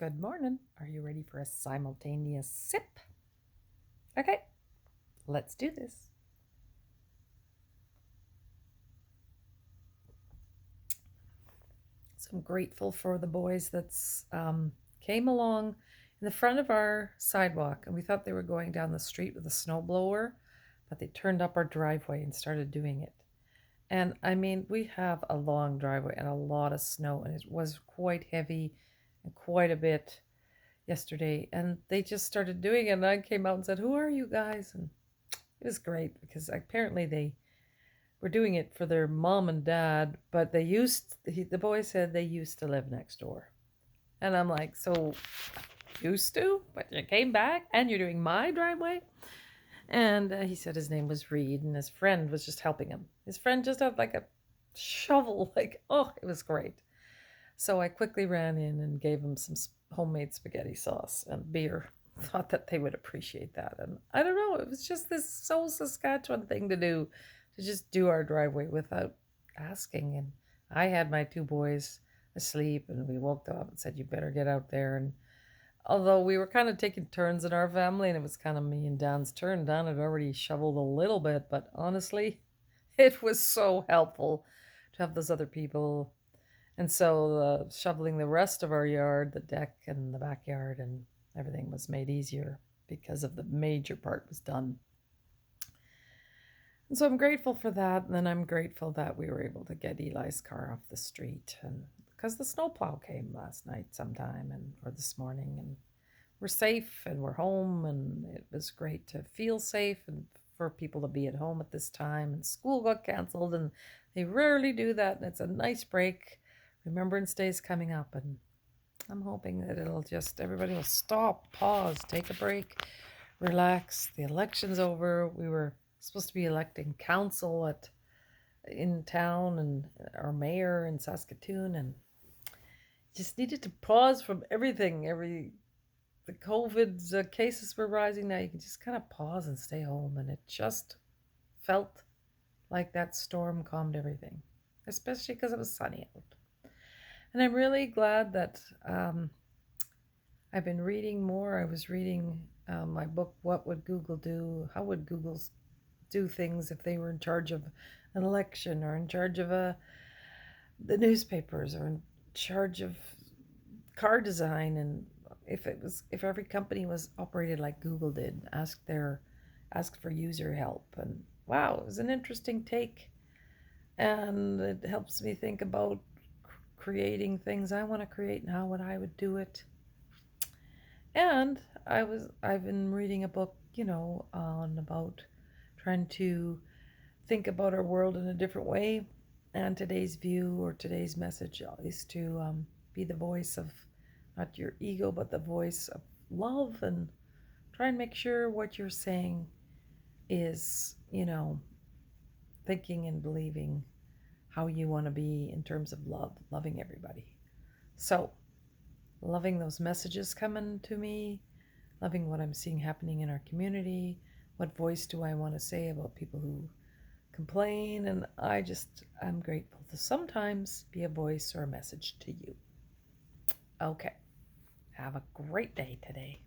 Good morning. Are you ready for a simultaneous sip? Okay, let's do this. So I'm grateful for the boys that's came along in the front of our sidewalk, and we thought they were going down the street with a snowblower, but they turned up our driveway and started doing it. And I mean, we have a long driveway and a lot of snow, and it was quite heavy and quite a bit yesterday. And they just started doing it, and I came out and said, "Who are you guys?" And it was great because apparently they were doing it for their mom and dad, but the boy said they used to live next door. And I'm like, so used to? But you came back and you're doing my driveway? And he said his name was Reed and his friend was just helping him. His friend just had like a shovel, like, oh, it was great. So I quickly ran in and gave him some homemade spaghetti sauce and beer. Thought that they would appreciate that. And I don't know, it was just this so Saskatchewan thing to do, to just do our driveway without asking. And I had my two boys asleep, and we woke them up and said, "You better get out there." And although we were kind of taking turns in our family, and it was kind of me and Dan's turn, Dan had already shoveled a little bit, but honestly, it was so helpful to have those other people. And so shoveling the rest of our yard, the deck and the backyard and everything was made easier because of the major part was done. And so I'm grateful for that. And then I'm grateful that we were able to get Eli's car off the street, and because the snowplow came last night sometime or this morning, and we're safe and we're home, and it was great to feel safe and for people to be at home at this time. And school got canceled, and they rarely do that, and it's a nice break. Remembrance Day is coming up, and I'm hoping that everybody will stop, pause, take a break, relax. The election's over. We were supposed to be electing council in town and our mayor in Saskatoon, and just needed to pause from everything. The COVID cases were rising. Now you can just kind of pause and stay home, and it just felt like that storm calmed everything, especially because it was sunny out. And I'm really glad that I've been reading more. I was reading my book, What Would Google Do? How would Google do things if they were in charge of an election, or in charge of the newspapers, or in charge of car design? And if every company was operated like Google did, ask for user help. And wow, it was an interesting take, and it helps me think about creating things I want to create and how I would do it. And I've been reading a book, on about trying to think about our world in a different way. And today's view, or today's message, is to be the voice of not your ego, but the voice of love, and try and make sure what you're saying is, thinking and believing how you want to be in terms of love, loving everybody. So, loving those messages coming to me, loving what I'm seeing happening in our community. What voice do I want to say about people who complain? And I'm grateful to sometimes be a voice or a message to you. Okay, have a great day today.